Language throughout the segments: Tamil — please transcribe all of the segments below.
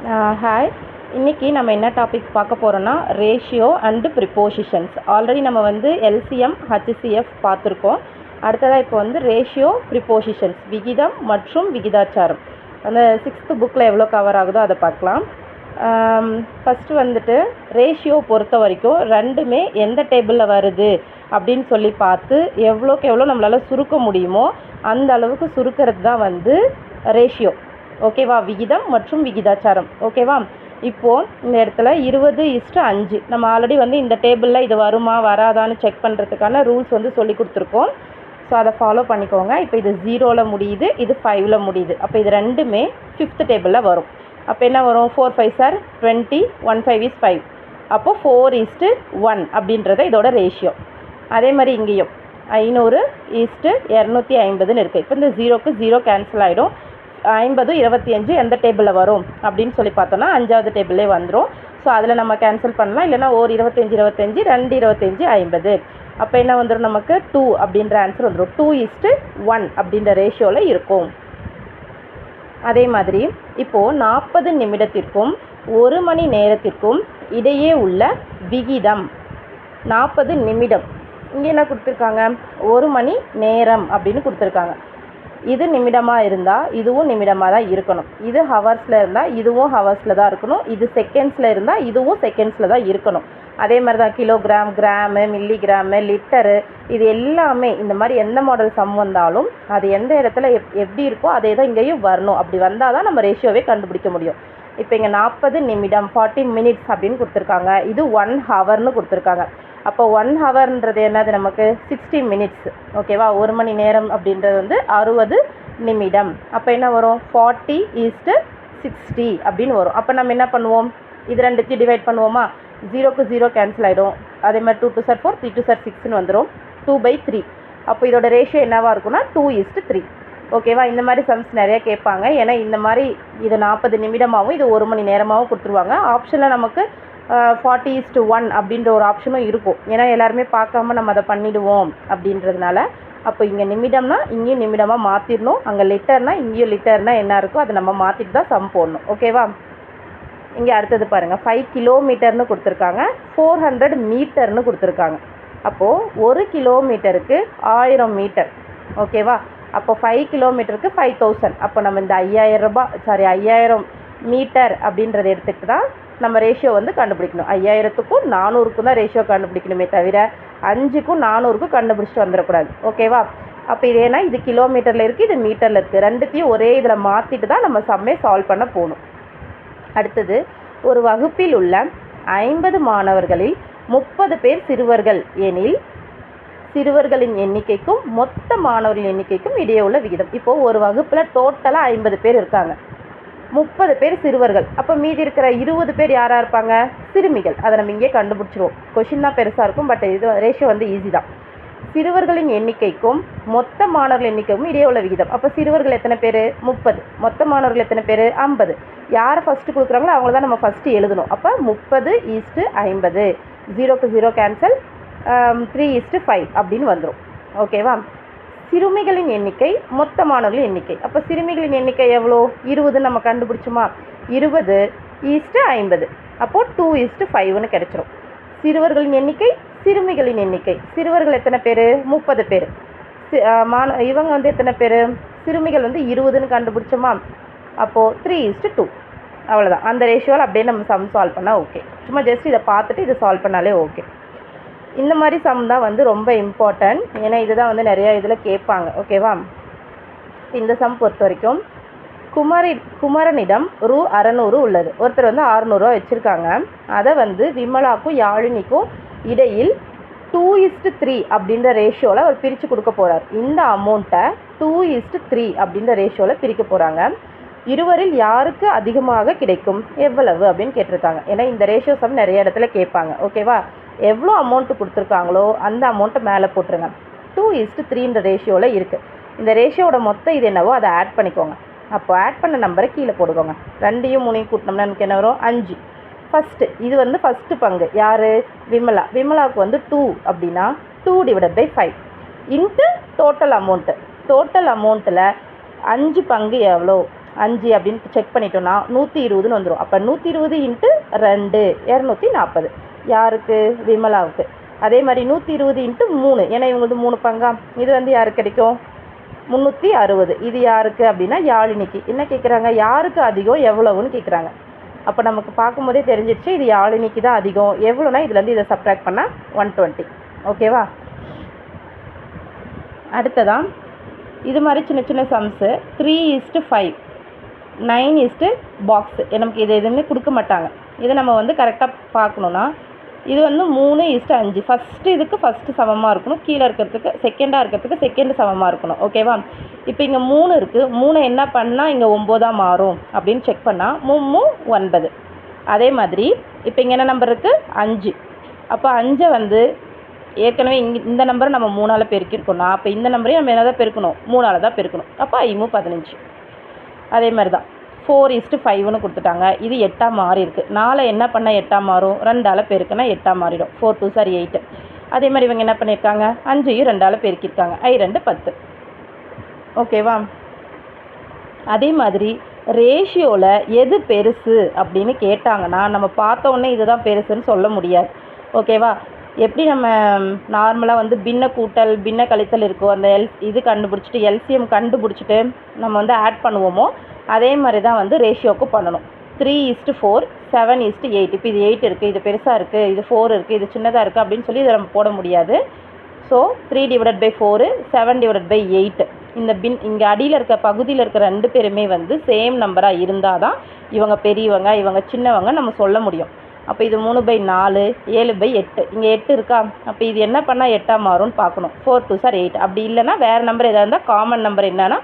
ஹாய். இன்றைக்கி நம்ம என்ன டாபிக் பார்க்க போகிறோன்னா ரேஷியோ அண்டு ப்ரிப்போசிஷன்ஸ். ஆல்ரெடி நம்ம வந்து எல்சிஎம் ஹச்சிசிஎஃப் பார்த்துருக்கோம். அடுத்ததாக இப்போ வந்து ரேஷியோ ப்ரிப்போசிஷன்ஸ், விகிதம் மற்றும் விகிதாச்சாரம். அந்த 6th புக்கில் எவ்வளோ கவர் ஆகுதோ அதை பார்க்கலாம். ஃபஸ்ட்டு வந்துட்டு ரேஷியோ பொறுத்த வரைக்கும் ரெண்டுமே எந்த டேபிளில் வருது அப்படின்னு சொல்லி பார்த்து எவ்வளோக்கு எவ்வளோ நம்மளால் சுருக்க முடியுமோ அந்த அளவுக்கு சுருக்கிறது தான் வந்து ரேஷியோ. ஓகேவா? விகிதம் மற்றும் விகிதாச்சாரம். ஓகேவா? இப்போது இந்த இடத்துல 20:5 நம்ம ஆல்ரெடி வந்து இந்த டேபிளில் இது வருமா வராதான்னு செக் பண்ணுறதுக்கான ரூல்ஸ் வந்து சொல்லி கொடுத்துருக்கோம். ஸோ அதை ஃபாலோ பண்ணிக்கோங்க. இப்போ இது 0ல் முடியுது, இது 5ல் முடியுது. அப்போ இது ரெண்டுமே 5th டேபிளில் வரும். அப்போ என்ன வரும்? 4 5 are 20, 1 5 is 5. அப்போது 4:1 அப்படின்றத இதோட ரேஷியோ. அதே மாதிரி இங்கேயும் 500:250ன்னு இருக்குது. இப்போ இந்த 0க்கு 0 கேன்சல் ஆகிடும். 50 25 எந்த டேபிளில் வரும் அப்படின்னு சொல்லி பார்த்தோன்னா 5வது டேபிளே வந்துடும். ஸோ அதில் நம்ம கேன்சல் பண்ணலாம். இல்லைனா ஒரு 25 25 2 25 50. அப்போ என்ன வந்துடும்? நமக்கு 2 அப்படின்ற ஆன்சர் வந்துடும். 2:1 அப்படின்ற ரேஷியோவில் இருக்கும். அதே மாதிரி இப்போது 40 நிமிடத்திற்கும் 1 மணி நேரத்திற்கும் இடையே உள்ள விகிதம் 40 நிமிடம். இங்கே என்ன கொடுத்துருக்காங்க? 1 மணி நேரம் அப்படின்னு கொடுத்துருக்காங்க. இது நிமிடமாக இருந்தால் இதுவும் நிமிடமாக தான் இருக்கணும். இது ஹவர்ஸில் இருந்தால் இதுவும் ஹவர்ஸில் தான் இருக்கணும். இது செகண்ட்ஸில் இருந்தால் இதுவும் செகண்ட்ஸில் தான் இருக்கணும். அதே மாதிரி தான் கிலோகிராம், கிராமு, மில்லிகிராமு, லிட்டரு, இது எல்லாமே இந்த மாதிரி எந்த மாடல் சம் வந்தாலும் அது எந்த இடத்துல எப்படி இருக்கோ அதே தான் இங்கேயும் வரணும். அப்படி வந்தால் தான் நம்ம ரேஷியோவே கண்டுபிடிக்க முடியும். இப்போ இங்கே 40 நிமிடம் 40 மினிட்ஸ் அப்படின்னு கொடுத்துருக்காங்க. இது 1 ஹவர்னு கொடுத்துருக்காங்க. அப்போ 1 ஹவர்ன்றது என்னது? நமக்கு 60 மினிட்ஸ். ஓகேவா? 1 மணி நேரம் அப்படின்றது வந்து 60 நிமிடம். அப்போ என்ன வரும்? 40:60 அப்படின்னு வரும். அப்போ நம்ம என்ன பண்ணுவோம்? இது ரெண்டுத்தையும் டிவைட் பண்ணுவோமா? 0க்கு 0 கேன்சல் ஆகிடும். அதே மாதிரி 2 2 are 4, 3 2 are 6ன்னு வந்துடும். 2/3. அப்போ இதோட ரேஷியோ என்னவாக இருக்குன்னா 2:3. ஓகேவா? இந்த மாதிரி சம்ஸ் நிறைய கேட்பாங்க. ஏன்னா இந்த மாதிரி இது 40 நிமிடமாகவும் இது 1 மணி நேரமாகவும் கொடுத்துருவாங்க. ஆப்ஷனில் நமக்கு 40:1 அப்படின்ற ஒரு ஆப்ஷனும் இருக்கும். ஏன்னா எல்லாருமே பார்க்காம நம்ம அதை பண்ணிவிடுவோம் அப்படின்றதுனால. அப்போ இங்கே நிமிடம்னா இங்கேயும் நிமிடமாக மாற்றிடணும். அங்கே லிட்டர்னால் இங்கேயும் லிட்டர்னால் என்ன இருக்கோ அதை நம்ம மாற்றிட்டு தான் சம் போடணும். ஓகேவா? இங்கே அடுத்தது பாருங்கள், 5 கிலோமீட்டர்னு கொடுத்துருக்காங்க, 400 மீட்டர்னு கொடுத்துருக்காங்க. அப்போது 1 கிலோமீட்டருக்கு 1000 மீட்டர். ஓகேவா? அப்போ 5 கிலோமீட்டருக்கு 5000. அப்போ நம்ம இந்த 5000 மீட்டர் அப்படின்றத எடுத்துகிட்டு தான் நம்ம ரேஷியோ வந்து கண்டுபிடிக்கணும். 5000க்கும் 400க்கும் தான் ரேஷியோ கண்டுபிடிக்கணுமே தவிர 5க்கும் 400க்கும் கண்டுபிடிச்சிட்டு வந்துடக்கூடாது. ஓகேவா? அப்போ இது ஏன்னா இது கிலோமீட்டரில் இருக்குது, இது மீட்டரில் இருக்குது. ரெண்டுத்தையும் ஒரே இதில் மாற்றிட்டு தான் நம்ம சம்மே சால்வ் பண்ண போகணும். அடுத்தது, ஒரு வகுப்பில் உள்ள 50 மாணவர்களில் 30 பேர் சிறுவர்கள் எனில் சிறுவர்களின் எண்ணிக்கைக்கும் மொத்த மாணவர்களின் எண்ணிக்கைக்கும் இடையே உள்ள விகிதம். இப்போது ஒரு வகுப்பில் டோட்டலாக 50 பேர் இருக்காங்க, 30 பேர் சிறுவர்கள். அப்போ மீதி இருக்கிற 20 பேர் யாராக இருப்பாங்க? சிறுமிகள். அதை நம்ம இங்கே கண்டுபிடிச்சிருவோம். கொஷின் தான் பெருசாக இருக்கும், பட் இது ரேஷியோ வந்து ஈஸி தான். சிறுவர்களின் எண்ணிக்கைக்கும் மொத்த மாணவர்கள் எண்ணிக்கைக்கும் இடையே உள்ள விகிதம். அப்போ சிறுவர்கள் எத்தனை பேர்? 30. மொத்த மாணவர்கள் எத்தனை பேர்? 50. யாரை ஃபஸ்ட்டு கொடுக்குறாங்களோ அவங்கள தான் நம்ம ஃபஸ்ட்டு எழுதணும். அப்போ 30:50. 0க்கு 0 கேன்சல், 3:5 அப்படின்னு வந்துடும். ஓகேவா? சிறுமிகளின் எண்ணிக்கை மொத்த மாணவர்களின் எண்ணிக்கை. அப்போ சிறுமிகளின் எண்ணிக்கை எவ்வளோ? 20 நம்ம கண்டுபிடிச்சோமா? 20:50. அப்போது 2:5ன்னு கிடச்சிரும். சிறுவர்களின் எண்ணிக்கை, சிறுமிகளின் எண்ணிக்கை. சிறுவர்கள் எத்தனை பேர்? 30 பேர். இவங்க வந்து எத்தனை பேர்? சிறுமிகள் வந்து 20ன்னு கண்டுபிடிச்சோமா? அப்போது 3:2. அவ்வளோதான். அந்த ரேஷியோவில் அப்படியே நம்ம சம் சால்வ் பண்ணால் ஓகே. சும்மா ஜஸ்ட் இதை பார்த்துட்டு இதை சால்வ் பண்ணாலே ஓகே. இந்த மாதிரி சம் தான் வந்து ரொம்ப இம்பார்ட்டன்ட். ஏன்னா இதுதான் வந்து நிறையா இதில் கேட்பாங்க. ஓகேவா? இந்த சம் பொறுத்த வரைக்கும் குமரனிடம் ரூ 600 உள்ளது. ஒருத்தர் வந்து 600 வச்சுருக்காங்க. அதை வந்து விமலாக்கும் யாழினிக்கும் இடையில் 2:3 அப்படின்ற ரேஷியோவில் அவர் பிரித்து கொடுக்க போகிறார். இந்த அமௌண்ட்டை 2:3 அப்படின்ற ரேஷியோவில் பிரிக்க போகிறாங்க. இருவரில் யாருக்கு அதிகமாக கிடைக்கும், எவ்வளவு அப்படின்னு கேட்டிருக்காங்க. ஏன்னா இந்த ரேஷியோ சம் நிறைய இடத்துல கேட்பாங்க. ஓகேவா? எவ்வளோ அமௌண்ட்டு கொடுத்துருக்காங்களோ அந்த அமௌண்ட்டை மேலே போட்டுருங்க. 2:3ன்ற ரேஷியோவில் இருக்குது. இந்த ரேஷியோட மொத்தம் இது என்னவோ அதை ஆட் பண்ணிக்கோங்க. அப்போ ஆட் பண்ண நம்பரை கீழே போடுவோங்க. 2யும் 3யும் கூட்டினோம்னா நமக்கு என்ன வரும்? 5. ஃபஸ்ட்டு இது வந்து ஃபஸ்ட்டு பங்கு யார்? விமலா. விமலாவுக்கு வந்து 2 அப்படின்னா 2/5 இன்ட்டு டோட்டல் அமௌண்ட்டு. டோட்டல் அமௌண்ட்டில் 5 பங்கு எவ்வளோ? 5 அப்படின்னு செக் பண்ணிட்டோம்னா 120ன்னு வந்துடும். அப்போ 120 இன்ட்டு 2 240 யாருக்கு? விமலாவுக்கு. அதே மாதிரி 120 இன்ட்டு 3 ஏன்னா இவங்களுக்கு 3 பங்கா, இது வந்து யாருக்கு கிடைக்கும்? 360. இது யாருக்கு அப்படின்னா யாழினிக்கு. என்ன கேட்குறாங்க? யாருக்கு அதிகம் எவ்வளவுன்னு கேட்குறாங்க. அப்போ நமக்கு பார்க்கும்போதே தெரிஞ்சிடுச்சு இது யாழினிக்கு தான் அதிகம். எவ்வளோனா இதுலேருந்து இதை சப்ட்ராக்ட் பண்ணால் 120. ஓகேவா? அடுத்ததான் இது மாதிரி சின்ன சின்ன சம்ஸு 3:5 9 பாக்ஸு நமக்கு இது எதுவுமே கொடுக்க மாட்டாங்க. இதை நம்ம வந்து கரெக்டாக பார்க்கணுன்னா இது வந்து 3:5 ஃபஸ்ட்டு இதுக்கு ஃபஸ்ட்டு சமமாக இருக்கணும், கீழே இருக்கிறதுக்கு செகண்டாக இருக்கிறதுக்கு செகண்டு சமமாக இருக்கணும். ஓகேவா? இப்போ இங்கே 3 இருக்குது, 3 என்ன பண்ணால் இங்கே 9 மாறும் அப்படின்னு செக் பண்ணால் 3 9. அதே மாதிரி இப்போ இங்கே என்ன நம்பர் இருக்குது? 5. அப்போ 5 வந்து ஏற்கனவே இந்த நம்பரை நம்ம 3ஆல் பெருக்கியிருக்கோம்னா அப்போ இந்த நம்பரையும் நம்ம என்ன தான் பெருக்கணும்? 3ஆல் தான் பெருக்கணும். அப்போ 5 15. அதே மாதிரி தான் 4:5ன்னு கொடுத்துட்டாங்க. இது 8 மாறி இருக்குது. 4 என்ன பண்ணால் 8 மாறும்? 2ஆல் பெருக்குனா 8 மாறிடும். 4 2 8. அதே மாதிரி இவங்க என்ன பண்ணியிருக்காங்க? 5ஐயும் 2ஆல் பெருக்கியிருக்காங்க. 2 10. ஓகேவா? அதே மாதிரி ரேஷியோவில் எது பெருசு அப்படின்னு கேட்டாங்கன்னா நம்ம பார்த்த உடனே இதுதான் பெருசுன்னு சொல்ல முடியாது. ஓகேவா? எப்படி நம்ம நார்மலாக வந்து பின்ன கூட்டல் பின்ன கழித்தல் இருக்கோ அந்த இது கண்டுபிடிச்சிட்டு எல்சிஎம் கண்டுபிடிச்சிட்டு நம்ம வந்து ஆட் பண்ணுவோமோ அதே மாதிரி தான் வந்து ரேஷியோவுக்கு பண்ணணும். 3:4 7:8. இப்போ இது 8 இருக்குது, இது பெருசாக இருக்குது, இது 4 இருக்குது, இது சின்னதாக இருக்குது அப்படின்னு சொல்லி இதை நம்ம போட முடியாது. ஸோ 3/4 7/8. இந்த இங்கே அடியில் இருக்க பகுதியில் இருக்க 2 பேருமே வந்து சேம் நம்பராக இருந்தால் தான் இவங்க பெரியவங்க இவங்க சின்னவங்க நம்ம சொல்ல முடியும். அப்போ இது 3/4 7/8. இங்கே 8 இருக்கா? அப்போ இது என்ன பண்ணால் 8 மாறும்னு பார்க்கணும். 4 2 8. அப்படி இல்லைன்னா வேறு நம்பர் எதாவது இருந்தால் காமன் நம்பர் என்னன்னா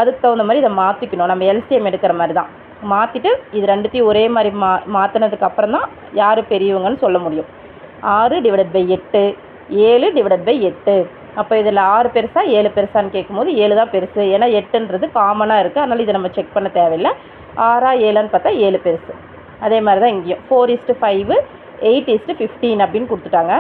அதுக்கு தகுந்த மாதிரி இதை மாற்றிக்கணும். நம்ம எல்சிஎம் எடுக்கிற மாதிரி தான் மாற்றிட்டு இது ரெண்டுத்தையும் ஒரே மாதிரி மாற்றினதுக்கு அப்புறம் தான் யார் பெரியவங்கன்னு சொல்ல முடியும். 6/8 7/8. அப்போ இதில் 6 பெருசா 7 பெருசான்னு கேட்கும்போது 7 தான் பெருசு. ஏன்னா 8ன்றது காமனாக இருக்குது, அதனால் இதை நம்ம செக் பண்ண தேவையில்லை. 6 7ன்னு பார்த்தா 7 பெருசு. அதே மாதிரி தான் இங்கேயும் 4:5 8:15 அப்படின்னு கொடுத்துட்டாங்க.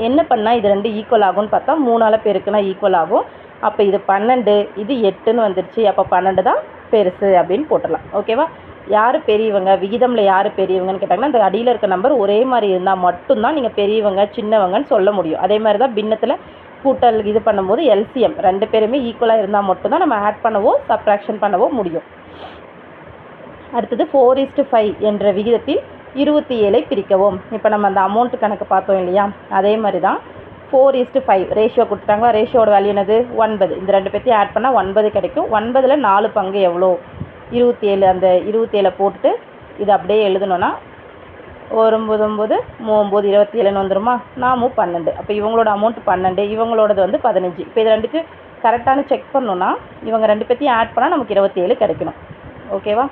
என்ன பண்ணால் இது 2 ஈக்குவல் ஆகும்னு பார்த்தா 3ஆல் பெருக்குனா ஈக்குவல் ஆகும். அப்போ இது 12 இது 8ன்னு வந்துருச்சு. அப்போ 12 தான் பெருசு அப்படின்னு போட்டுடலாம். ஓகேவா? யார் பெரியவங்க விகிதமில் யார் பெரியவங்கன்னு கேட்டாங்கன்னா அந்த அடியில் இருக்க நம்பர் ஒரே மாதிரி இருந்தால் மட்டும்தான் நீங்கள் பெரியவங்க சின்னவங்கன்னு சொல்ல முடியும். அதே மாதிரி தான் பின்னத்தில் கூட்டல் இது பண்ணும்போது எல்சிஎம் 2 பேருமே ஈக்குவலாக இருந்தால் மட்டும்தான் நம்ம ஆட் பண்ணவோ சப்ட்ராக்ஷன் பண்ணவோ முடியும். அடுத்தது 4:5 என்ற விகிதத்தில் 27ஐ பிரிக்கவும். இப்போ நம்ம அந்த அமௌண்ட் கணக்கு பார்த்தோம் இல்லையா? அதே மாதிரி தான் 4:5 ரேஷியோ கொடுத்துட்டாங்க. ரேஷியோட வேல்யூ என்னது? 9. இந்த 2 பேர்த்தையும் ஆட் பண்ணால் 9 கிடைக்கும். 9ல் 4 பங்கு எவ்வளோ? 27. அந்த 27 போட்டுட்டு இது அப்படியே எழுதணுன்னா 9 9 9 27ன்னு வந்துருமா? 4 12. அப்போ இவங்களோட அமௌண்ட் 12, இவங்களோடது வந்து 15. இப்போ இது ரெண்டுக்கு கரெக்டான செக் பண்ணணுன்னா இவங்க 2 பேர்த்தையும் ஆட் பண்ணால் நமக்கு 27 கிடைக்கணும். ஓகேவா?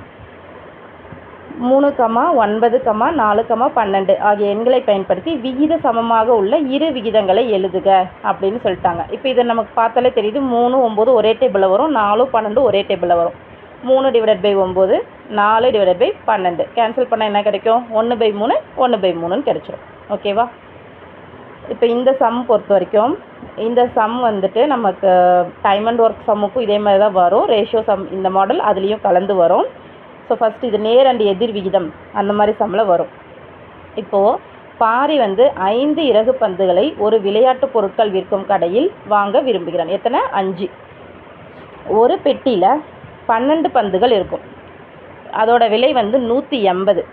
3, 9, 4, 12 ஆகிய எண்களை பயன்படுத்தி விகித சமமாக உள்ள இரு விகிதங்களை எழுதுக அப்படின்னு சொல்லிட்டாங்க. இப்போ இதை நமக்கு பார்த்தாலே தெரியுது. 3 9 ஒரே டேபிளில் வரும், 4 12 ஒரே டேபிளில் வரும். 3/9 4/12 கேன்சல் பண்ணால் என்ன கிடைக்கும்? 1/3 1/3ன்னு கிடைச்சிடும். ஓகேவா? இப்போ இந்த சம் பொறுத்த வரைக்கும் இந்த சம் வந்துட்டு நமக்கு டைம் அண்ட் ஒர்க் சம்முக்கும் இதே மாதிரி தான் வரும். ரேஷியோ சம் இந்த மாடல் அதுலேயும் கலந்து வரும். ஸோ ஃபஸ்ட்டு இது நேர் அண்ட் எதிர் விகிதம் அந்த மாதிரி சம்மில் வரும். இப்போது பாரி வந்து 5 இறகு பந்துகளை ஒரு விளையாட்டு பொருட்கள் விற்கும் கடையில் வாங்க விரும்புகிறான். எத்தனை? 5. ஒரு பெட்டியில் 12 பந்துகள் இருக்கும். அதோட விலை வந்து 180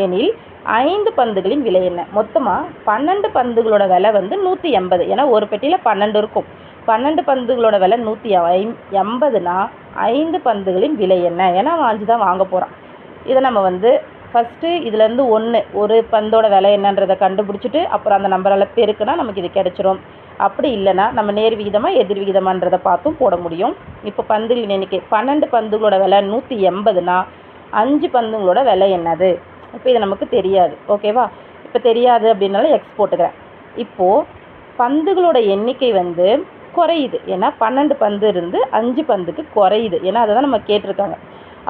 எனில் 5 பந்துகளின் விலை என்ன? மொத்தமாக 12 பந்துகளோட விலை வந்து 180. ஏன்னா ஒரு பெட்டியில் 12 இருக்கும். 12 பந்துகளோட விலை 180னா 5 பந்துகளின் விலை என்ன? ஏன்னா அவன் 5 தான் வாங்க போகிறான். இதை நம்ம வந்து ஃபஸ்ட்டு இதுலேருந்து ஒரு பந்தோட விலை என்னன்றதை கண்டுபிடிச்சிட்டு அப்புறம் அந்த நம்பரால் பெருக்குனா நமக்கு இது கிடச்சிரும். அப்படி இல்லைன்னா நம்ம நேர் விகிதமாக எதிர் விகிதமான்றதை பார்த்தும் போட முடியும். இப்போ பந்துகளின் எண்ணிக்கை 12 பந்துகளோட விலை 180னா 5 பந்துங்களோட விலை என்னது? இப்போ இது நமக்கு தெரியாது. ஓகேவா? இப்போ தெரியாது அப்படின்னால எக்ஸ் போட்டுக்கிறேன். இப்போது பந்துகளோட எண்ணிக்கை வந்து குறையுது. ஏன்னா 12 பந்து இருந்து 5 பந்துக்கு குறையுது. ஏன்னா அதை தான் நம்ம கேட்டிருக்காங்க.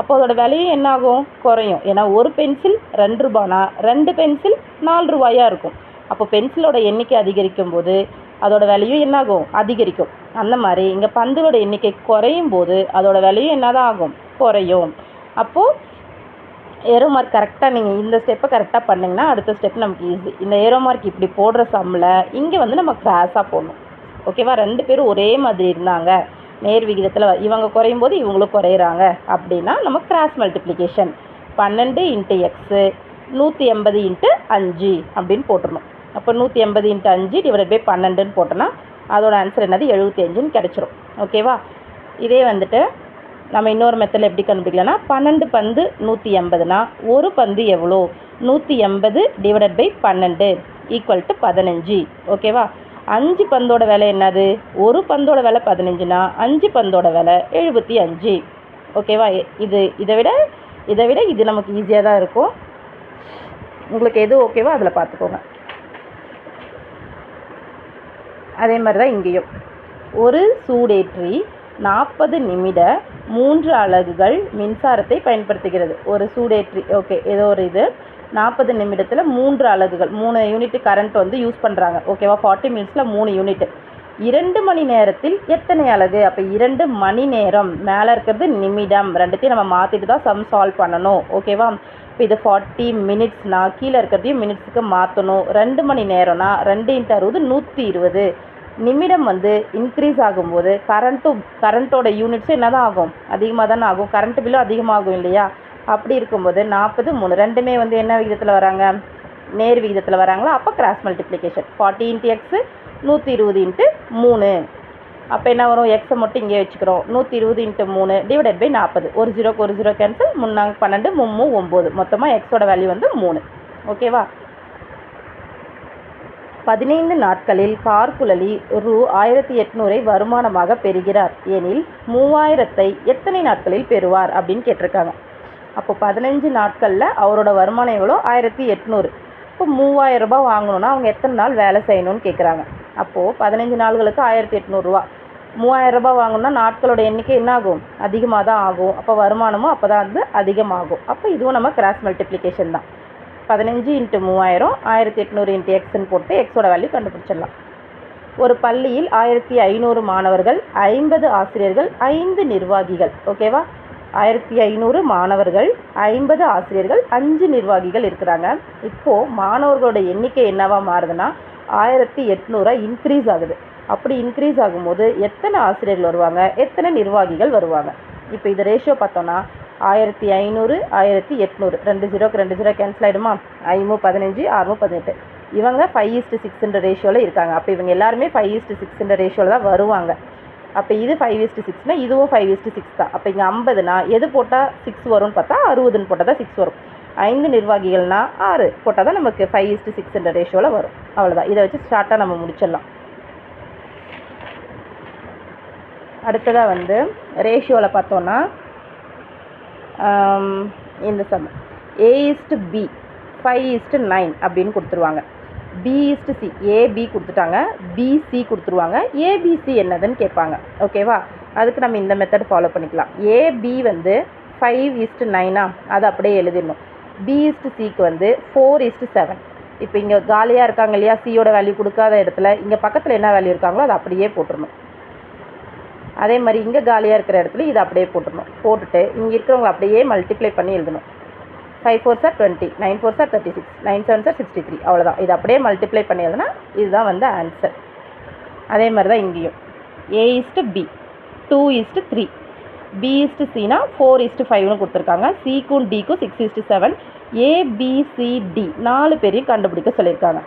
அப்போ அதோட விலையும் என்ன ஆகும்? குறையும். ஏன்னா ஒரு பென்சில் 2 ரூபானா 2 பென்சில் 4 ரூபாயாக இருக்கும். அப்போ பென்சிலோட எண்ணிக்கை அதிகரிக்கும் போது அதோட விலையும் என்னாகும்? அதிகரிக்கும். அந்த மாதிரி இங்கே பந்துகளோட எண்ணிக்கை குறையும் போது அதோட விலையும் என்ன தான் ஆகும்? குறையும். அப்போது ஏரோ மார்க் கரெக்டாக நீங்கள் இந்த ஸ்டெப்பை கரெக்டாக பண்ணிங்கன்னா அடுத்த ஸ்டெப் நமக்கு ஈஸி. இந்த ஏரோ மார்க் இப்படி போடுற சம்மில் இங்கே வந்து நம்ம கிராஸாக போடணும். ஓகேவா? 2 பேரும் ஒரே மாதிரி இருந்தாங்க, நேர் விகிதத்தில் இவங்க குறையும் போது இவங்களும் குறையிறாங்க அப்படின்னா நம்ம கிராஸ் மல்டிப்ளிகேஷன் 12 × x 180 × 5 அப்படின்னு போட்டுடணும். அப்போ 180 × 5 டிவைடட் பை 12ன்னு போட்டோன்னா அதோட ஆன்சர் என்னது 75ன்னு கிடச்சிரும். ஓகேவா? இதே வந்துட்டு நம்ம இன்னொரு மெத்தடில் எப்படி கண்டுபிடிக்கலாம்னா 12 பந்து 180னா ஒரு பந்து எவ்வளோ 180 டிவைடட் பை 12 ஈக்குவல் டு 15. ஓகேவா? 5 பந்தோட விலை என்னது? ஒரு பந்தோட விலை 15னா 5 பந்தோட விலை 75. ஓகேவா? இதை விட இது நமக்கு ஈஸியாக தான் இருக்கும். உங்களுக்கு எது ஓகேவோ அதில் பார்த்துக்கோங்க. அதே மாதிரி தான் இங்கேயும் ஒரு சூடேற்றி 40 நிமிட 3 அலகுகள் மின்சாரத்தை பயன்படுத்துகிறது. ஒரு சூடேற்றி ஓகே ஏதோ ஒரு இது 40 நிமிடத்தில் 3 அலகுகள் 3 யூனிட் கரண்ட் வந்து யூஸ் பண்ணுறாங்க. ஓகேவா? 40 மினிட்ஸில் 3 யூனிட் 2 மணி நேரத்தில் எத்தனை அலகு? அப்போ 2 மணி நேரம் மேலே இருக்கிறது நிமிடம், ரெண்டுத்தையும் நம்ம மாற்றிட்டு தான் சம் சால்வ் பண்ணணும். ஓகேவா? இப்போ இது 40 மினிட்ஸ்னா கீழே இருக்கிறதையும் மினிட்ஸுக்கு மாற்றணும். 2 மணி நேரம்னா 2 × 60 120. நிமிடம் வந்து இன்க்ரீஸ் ஆகும்போது கரண்ட்டோட யூனிட்ஸும் என்ன தான் ஆகும்? அதிகமாக தானே ஆகும். கரண்ட் பில்லும் அதிகமாகும் இல்லையா? அப்படி இருக்கும்போது 40 3 ரெண்டுமே வந்து என்ன விகிதத்தில் வராங்க? நேர் விகிதத்தில் வராங்களா? அப்போ கிராஸ் மல்டிப்ளிகேஷன் 40 × x 120 × 3. அப்போ என்ன வரும்? எக்ஸை மட்டும் இங்கே வச்சுக்கிறோம். 120 × 3 டிவைடட் பை 40. ஒரு 0க்கு ஒரு 0 கேன்சல். 3 12 3 9. மொத்தமாக எக்ஸோட வேல்யூ வந்து 3. ஓகேவா? 15 நாட்களில் கார்குழலி ரூ 1800 வருமானமாக பெறுகிறார் எனில் 3000 எத்தனை நாட்களில் பெறுவார் அப்படின்னு கேட்டிருக்காங்க. அப்போ 15 நாட்களில் அவரோட வருமானம் எவ்வளோ? 1800. இப்போ 3000 ரூபாய் வாங்கணுன்னா அவங்க எத்தனை நாள் வேலை செய்யணும்னு கேட்குறாங்க. அப்போது 15 நாள்களுக்கு 1800 ரூபா. 3000 ரூபாய் வாங்கணுன்னா நாட்களோட எண்ணிக்கை என்ன ஆகும்? அதிகமாக தான் ஆகும். அப்போ வருமானமும் அப்போ தான் வந்து அதிகமாகும். அப்போ இதுவும் நம்ம கிராஸ் மல்டிப்ளிகேஷன் தான். 15 × 3000 1800 × எக்ஸ்ன்னு போட்டு எக்ஸோட வேல்யூ கண்டுபிடிச்சிடலாம். ஒரு பள்ளியில் 1500 மாணவர்கள், 50 ஆசிரியர்கள், 5 நிர்வாகிகள். ஓகேவா? 1500 மாணவர்கள், 50 ஆசிரியர்கள், 5 நிர்வாகிகள் இருக்கிறாங்க. இப்போது மாணவர்களோட எண்ணிக்கை என்னவா மாறுதுன்னா 1800 இன்க்ரீஸ் ஆகுது. அப்படி இன்க்ரீஸ் ஆகும்போது எத்தனை ஆசிரியர்கள் வருவாங்க, எத்தனை நிர்வாகிகள் வருவாங்க? இப்போ இது ரேஷியோ பார்த்தோன்னா 1500 1800 2 0க்கு 2 0 கேன்சல் ஆகிடுமா? 5 15 6 18. இவங்க 5:6 ரேஷியோவில் இருக்காங்க. அப்போ இவங்க எல்லாருமே 5:6 ரேஷியோவில் தான் வருவாங்க. அப்போ இது 5:6னா இதுவும் 5:6 தான். அப்போ இங்கே 50னா எது போட்டால் 6 வரும்னு பார்த்தா 60ன்னு போட்டால் தான் 6 வரும். 5 நிர்வாகிகள்னா 6 போட்டால் தான் நமக்கு 5:6 ரேஷியோவில் வரும். அவ்வளோதான். இதை வச்சு ஷார்ட்டாக நம்ம முடிச்சிடலாம். அடுத்ததாக வந்து ரேஷியோவில் பார்த்தோன்னா இந்த சம் A:B 5:9 அப்படின்னு கொடுத்துருவாங்க. B:C AB கொடுத்துட்டாங்க, BC கொடுத்துருவாங்க. ABC என்னதுன்னு கேட்பாங்க. ஓகேவா? அதுக்கு நம்ம இந்த மெத்தட் ஃபாலோ பண்ணிக்கலாம். AB வந்து 5:9 அதை அப்படியே எழுதிடணும். B:Cக்கு வந்து 4:7. இப்போ இங்கே காலியாக இருக்காங்க இல்லையா? சியோட வேல்யூ கொடுக்காத இடத்துல இங்கே பக்கத்தில் என்ன வேல்யூ இருக்காங்களோ அதை அப்படியே போட்டுடணும். அதே மாதிரி இங்கே காலியாக இருக்கிற இடத்துல இதை அப்படியே போட்டுடணும். போட்டுட்டு இங்கே இருக்கிறவங்களை அப்படியே மல்டிப்ளை பண்ணி எழுதணும். 5 4s are 20, 9 4s are 36, 9 7s are 63. அவ்வளோதான். இது அப்படியே மல்டிப்ளை பண்ணி எழுதுனா இதுதான் வந்து ஆன்சர். அதே மாதிரி தான் இங்கேயும் A:B 2:3, B:Cனா 4:5ன்னு கொடுத்துருக்காங்க. Cக்கும் Dக்கும் 6:7, ABCD 4 பேரையும் கண்டுபிடிக்க சொல்லியிருக்காங்க.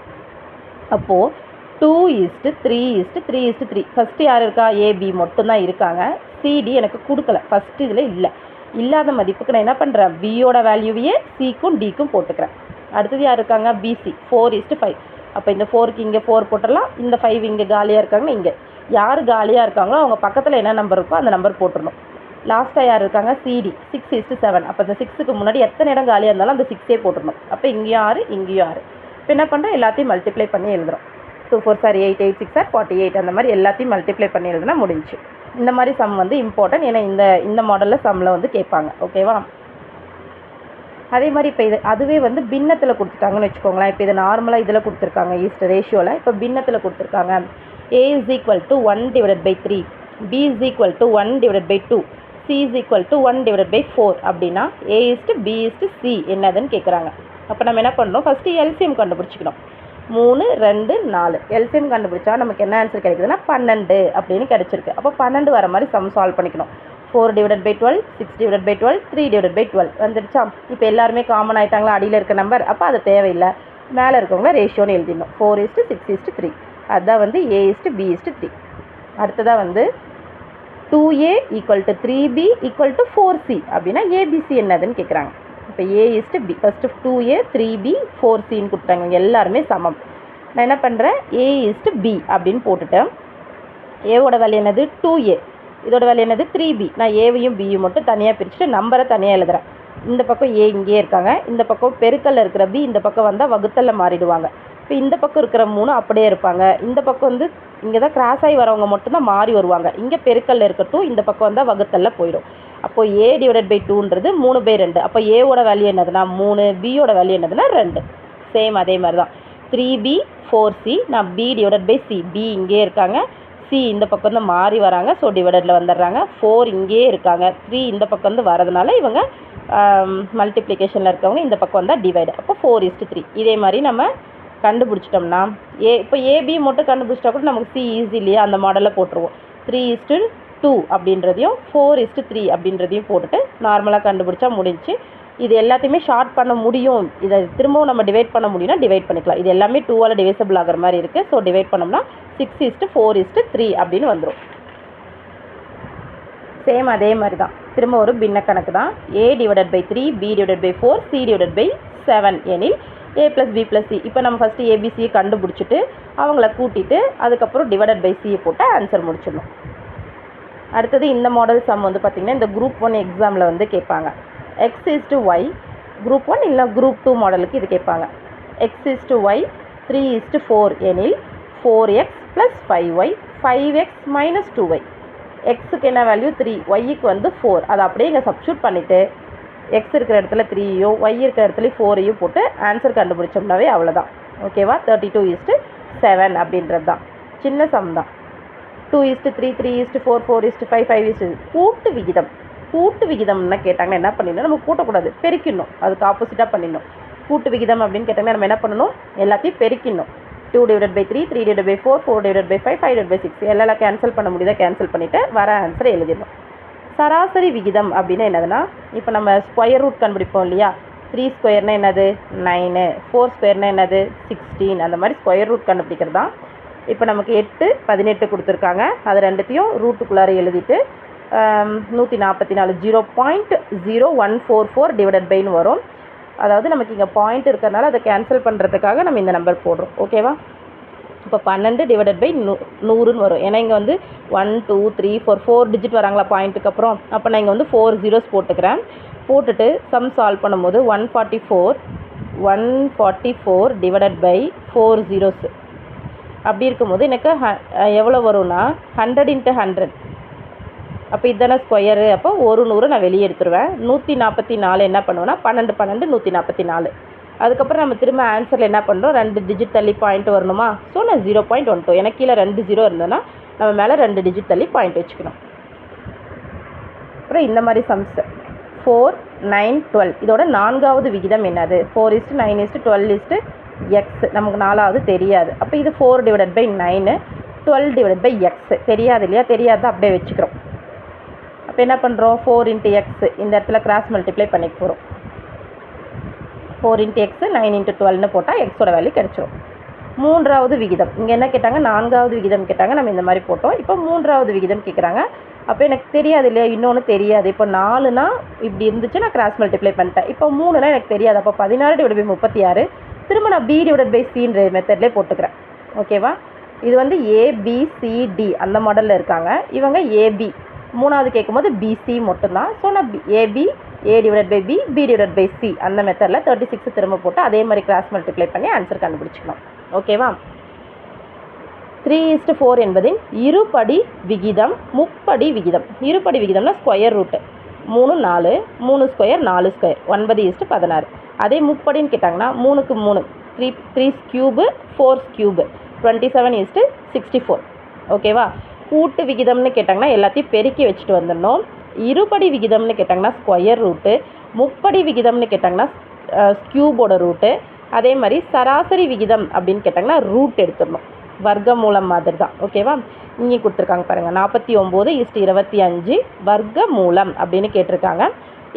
அப்போது 2:3:3:3. ஃபஸ்ட்டு யார் இருக்கா? AB மட்டும்தான் இருக்காங்க. CD எனக்கு கொடுக்கல, ஃபஸ்ட்டு இதில் இல்லை. இல்லாத மதிப்புக்கு நான் என்ன பண்ணுறேன்? பியோட வேல்யூவையே சிக்கும் டிக்கும் போட்டுக்கிறேன். அடுத்தது யார் இருக்காங்க? BC 4:5. அப்போ இந்த 4க்கு இங்கே 4 போட்டுடலாம். இந்த 5 இங்கே காலியாக இருக்காங்கன்னா இங்கே யார் காலியாக இருக்காங்களோ அவங்க பக்கத்தில் என்ன நம்பர் இருக்கோ அந்த நம்பர் போட்டுடணும். லாஸ்ட்டாக யார் இருக்காங்க? CD 6:7. அப்போ இந்த 6க்கு முன்னாடி எத்தனை இடம் காலியாக இருந்தாலும் அந்த 6ஏ போட்டுடணும். அப்போ இங்கேயும் 6 இங்கேயும் 6. இப்போ என்ன பண்ணுறேன்? எல்லாத்தையும் மல்டிப்ளை பண்ணி எழுதுகிறோம். 2 4s are 8, 8 6 are 48. அந்த மாதிரி எல்லாத்தையும் மல்டிப்ளை பண்ணி எழுதுனா முடிஞ்சு. இந்த மாதிரி சம் வந்து இம்பார்ட்டன்ட். ஏன்னா இந்த மாடலில் சம்மில் வந்து கேட்பாங்க. ஓகேவா? அதே மாதிரி இப்போ இது அதுவே வந்து பின்னத்தில் கொடுத்துட்டாங்கன்னு வச்சுக்கோங்களேன். இப்போ இது நார்மலாக இதில் கொடுத்துருக்காங்க ஈஸ்ட் ரேஷியோவில். இப்போ பின்னத்தில் கொடுத்துருக்காங்க. A = 1/3, B = 1/2, C is equal to 1 divided by 4 அப்படின்னா A is to B is to C என்னதுன்னு கேட்குறாங்க. அப்போ நம்ம என்ன பண்ணணும், ஃபஸ்ட்டு எல்சிஎம் கண்டுபிடிச்சிக்கணும். 3 2 4 எல்சிஎம் கண்டுபிடிச்சா நமக்கு என்ன ஆன்சர் கிடைக்குதுன்னா 12 அப்படின்னு கிடைச்சிருக்கு. அப்போ 12 வர மாதிரி சம் சால்வ் பண்ணிக்கணும். 4 divided by 12, 6 divided by 12, 3 divided by 12 வந்துடுச்சா? இப்போ எல்லாருமே காமன் ஆகிட்டாங்களா அடியில் இருக்க நம்பர், அப்போ அது தேவையில்லை, மேலே இருக்கவங்கள ரேஷியோன்னு எழுதிடணும். 4:6:3 அதுதான் வந்து A is to B is to 3. அடுத்ததாக வந்து 2A equal to 3B equal to 4C அப்படின்னா ABC என்னதுன்னு கேட்குறாங்க. இப்போ A is to B, first 2A 3B 4Cன்னு கொடுத்துட்டாங்க, எல்லாருமே சமம். நான் என்ன பண்ணுறேன், A is to B அப்படின்னு போட்டுட்டேன். ஏவோட வேல்யூ என்னது 2A, இதோட வேல்யூ என்னது 3B. நான் ஏவையும் பியும் மட்டும் தனியாக பிரிச்சுட்டு நம்பரை தனியாக எழுதுகிறேன். இந்த பக்கம் A இங்கே இருக்காங்க, இந்த பக்கம் பெருக்கல்ல இருக்கிற B இந்த பக்கம் வந்தால் வகுத்தலில் மாறிடுவாங்க. இப்போ இந்த பக்கம் இருக்கிற 3 அப்படியே இருப்பாங்க. இந்த பக்கம் வந்து இங்கே தான் கிராஸ் ஆகி வரவங்க மட்டும்தான் மாறி வருவாங்க. இங்கே பெருக்கல்ல இருக்க 2 இந்த பக்கம் வந்தால் வகுத்தலில் போயிடும். அப்போது A divided by 2ன்றது 3/2. அப்போ ஏவோட வேல்யூ என்னதுன்னா 3, பியோட வேல்யூ என்னதுன்னா 2. சேம் அதே மாதிரி தான் 3B 4C. நான் B divided by C, B இங்கே இருக்காங்க, C இந்த பக்கம் வந்து மாறி வராங்க, ஸோ டிவைடடில் வந்துடுறாங்க. 4 இங்கே இருக்காங்க, 3 இந்த பக்கம் வந்து வரதுனால இவங்க மல்டிப்ளிகேஷனில் இருக்கவங்க இந்த பக்கம் வந்தால் டிவைடு. அப்போ 4:3. இதே மாதிரி நம்ம கண்டுபிடிச்சிட்டோம்னா இப்போ ஏபி மட்டும் கண்டுபிடிச்சிட்டா கூட நமக்கு C ஈஸி இல்லையா, அந்த மாடலில் போட்டுருவோம். 3:2 அப்படின்றதையும் 4:3 அப்படின்றதையும் போட்டுட்டு நார்மலாக கண்டுபிடிச்சா முடிஞ்சு. இது எல்லாத்தையுமே ஷார்ட் பண்ண முடியும், இதை திரும்பவும் நம்ம டிவைட் பண்ண முடியும்னா டிவைட் பண்ணிக்கலாம். இது எல்லாமே 2ஆல் டிவைசபிள் ஆகிற மாதிரி இருக்குது. ஸோ டிவைட் பண்ணோம்னா 6:4:3 அப்படின்னு வந்துடும். சேம் அதே மாதிரி தான், திரும்ப ஒரு பின்ன கணக்கு தான். A divided by 3, B divided by 4, C divided by 7 எனில் A plus B plus C. இப்போ நம்ம ஃபஸ்ட்டு ஏபிசியை கண்டுபிடிச்சிட்டு அவங்கள கூட்டிட்டு அதுக்கப்புறம் டிவைடட் பை சியை போட்டு ஆன்சர் முடிச்சிடணும். அடுத்தது இந்த மாடல் சம் வந்து பார்த்திங்கன்னா இந்த குரூப் 1 எக்ஸாமில் வந்து கேட்பாங்க. X is to Y, group 1 இல்லை குரூப் 2 மாடலுக்கு இது கேட்பாங்க. X is to Y 3:4 எனில் 4x plus 5y 5x minus 2y. எக்ஸுக்கு என்ன வேல்யூ 3, ஒய்க்கு வந்து 4. அதை அப்படியே இங்கே சப்ஸ்டியூட் பண்ணிவிட்டு எக்ஸ் இருக்கிற இடத்துல 3யும் ஒய் இருக்கிற இடத்துல 4யும் போட்டு ஆன்சர் கண்டுபிடிச்சோம்னாவே அவ்வளோதான். ஓகேவா? 32:7 அப்படின்றது தான், சின்ன சம் தான். 2:3, 3:4, 4:5, 5 கூட்டு விகிதம். கூட்டு விகிதம்னா கேட்டாங்கன்னா என்ன பண்ணிடணும், நம்ம கூட்டக்கூடாது, பெருக்கிடணும். அதுக்கு ஆப்போசிட்டாக பண்ணிடணும். கூட்டு விகிதம் அப்படின்னு கேட்டாங்கன்னா நம்ம என்ன பண்ணணும், எல்லாத்தையும் பெருக்கிடணும். 2 divided by 3, 3 divided by 4, 4 divided by 5, 5 divided by 6 எல்லாம் கேன்சல் பண்ண முடியுதா கேன்சல் பண்ணிவிட்டு வர ஆன்சரை எழுதிடணும். சராசரி விகிதம் அப்படின்னா என்னதுன்னா, இப்போ நம்ம ஸ்கொயர் ரூட் கண்டுபிடிப்போம் இல்லையா, 3 ஸ்கொயர்னா என்னது 9, 4 ஸ்கொயர்னா என்னது 16, அந்த மாதிரி ஸ்கொயர் ரூட் கண்டுபிடிக்கிறது தான். இப்போ நமக்கு 8, 18 கொடுத்துருக்காங்க, அது ரெண்டுத்தையும் ரூட்டுக்குள்ளார எழுதிட்டு 144 0.0144 டிவைடட் பைன்னு வரும். அதாவது நமக்கு இங்கே பாயிண்ட் இருக்கிறதுனால அதை கேன்சல் பண்ணுறதுக்காக நம்ம இந்த நம்பர் போடுறோம். ஓகேவா? இப்போ 12 டிவைடட் பை 100ன்னு வரும். ஏன்னா இங்கே வந்து 1 2 3 4 டிஜிட் வராங்களா பாயிண்ட்டுக்கு அப்புறம். அப்போ நான் இங்கே வந்து 4 zeros போட்டுக்கிறேன். போட்டுட்டு சம் சால்வ் பண்ணும்போது 144 டிவைடட் பை 4 zeros அப்படி இருக்கும்போது எனக்கு எவ்வளோ வரும்னா 100 × 100. அப்போ இதுதானே ஸ்கொயரு. அப்போ ஒரு 100 நான் வெளியே எடுத்துருவேன். 144 என்ன பண்ணுவேன்னா 12 12 144. அதுக்கப்புறம் நம்ம திரும்ப ஆன்சரில் என்ன பண்ணுறோம், 2 டிஜிட் தள்ளி பாயிண்ட் வரணுமா, ஸோ நான் 0.12. எனக்கு கீழே 2 0 இருந்ததுன்னா நம்ம மேலே 2 டிஜிட் தள்ளி பாயிண்ட் வச்சுக்கணும். அப்புறம் இந்த மாதிரி சம்ஸ் 4 9 12 இதோட 4வது விகிதம் என்னது, 4:9:12 x. நமக்கு 4வது தெரியாது. அப்போ இது 4 divided by 9 12 divided by x தெரியாது இல்லையா, தெரியாத அப்படியே வச்சுக்கிறோம். அப்போ என்ன பண்ணுறோம், 4 × x இந்த இடத்துல கிராஸ் மல்டிப்ளை பண்ணிக்க போகிறோம். 4 × x 9 × 12ன்னு போட்டால் எக்ஸோட வேல்யூ கிடச்சிரும். 3வது விகிதம் இங்கே என்ன கேட்டாங்க, 4வது விகிதம் கேட்டாங்க, நம்ம இந்த மாதிரி போட்டோம். இப்போ 3வது விகிதம் கேட்குறாங்க. அப்போ எனக்கு தெரியாது இல்லையா, இன்னொன்று தெரியாது. இப்போ 4னா இப்படி இருந்துச்சு, நான் கிராஸ் மல்டிப்ளை பண்ணிட்டேன். இப்போ 3னா எனக்கு தெரியாது. அப்போ 16 divided by 36 திரும்ப நான் B divided by Cன்ற மெத்தட்லேயே போட்டுக்கிறேன். ஓகேவா? இது வந்து ABCD அந்த மாடலில் இருக்காங்க. இவங்க AB. 3வது கேட்கும்போது BC மட்டும்தான். ஸோ நான் AB A divided by B, B divided by C அந்த மெத்தடில் 36 திரும்ப போட்டு அதே மாதிரி கிராஸ் மல்டிப்ளை பண்ணி ஆன்சர் கண்டுபிடிச்சிக்கணும். ஓகேவா? 3:4 என்பதின் இருபடி விகிதம் முப்படி விகிதம். இருபடி விகிதம்னா ஸ்கொயர் ரூட்டு 3 4 3 ஸ்கொயர் 4 ஸ்கொயர் 9:16. அதே முப்படின்னு கேட்டாங்கன்னா 3க்கு 3 3 கியூபு 4 கியூபு 27:64. ஓகேவா? கூட்டு விகிதம்னு கேட்டாங்கன்னா எல்லாத்தையும் பெருக்கி வச்சுட்டு வந்துடணும். இருபடி விகிதம்னு கேட்டாங்கன்னா ஸ்கொயர் ரூட்டு, முப்படி விகிதம்னு கேட்டாங்கன்னா க்யூபோட ரூட்டு, அதே மாதிரி சராசரி விகிதம் அப்படின்னு கேட்டாங்கன்னா ரூட் எடுத்துடணும். வர்க்கமூலம் மாதிரி தான். ஓகேவா? இங்கே கொடுத்துருக்காங்க பாருங்கள், 49:25 வர்க்கமூலம் அப்படின்னு கேட்டிருக்காங்க.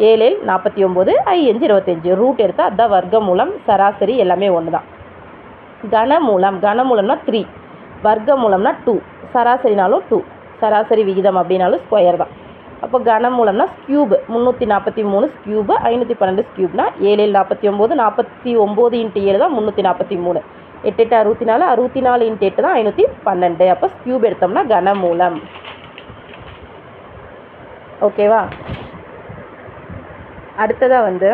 7 49, 5 25 ரூட் எடுத்தால் அதுதான் வர்க்கமூலம். சராசரி எல்லாமே ஒன்று தான். கனமூலம்னா 3, வர்க்கமூலம்னா 2, சராசரினாலும் 2, சராசரி விகிதம் அப்படின்னாலும் ஸ்கொயர் தான். அப்போ கனமூலம்னா ஸ்கியூப், 343 ஸ்கியூப், 512 ஸ்கியூப்னா 7 49, 49 × 7 தான் 343, 8 64, 64 × 8 தான் 512. அப்போ ஸ்கியூப் எடுத்தோம்னா கனமூலம். ஓகேவா? அடுத்ததாக வந்து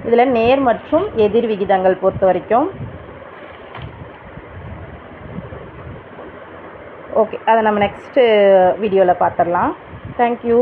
இதில் நேர் மற்றும் எதிர் விகிதங்கள் பொறுத்த வரைக்கும் ஓகே, அதை நம்ம நெக்ஸ்ட்டு வீடியோவில் பார்த்துடலாம். தேங்க்யூ.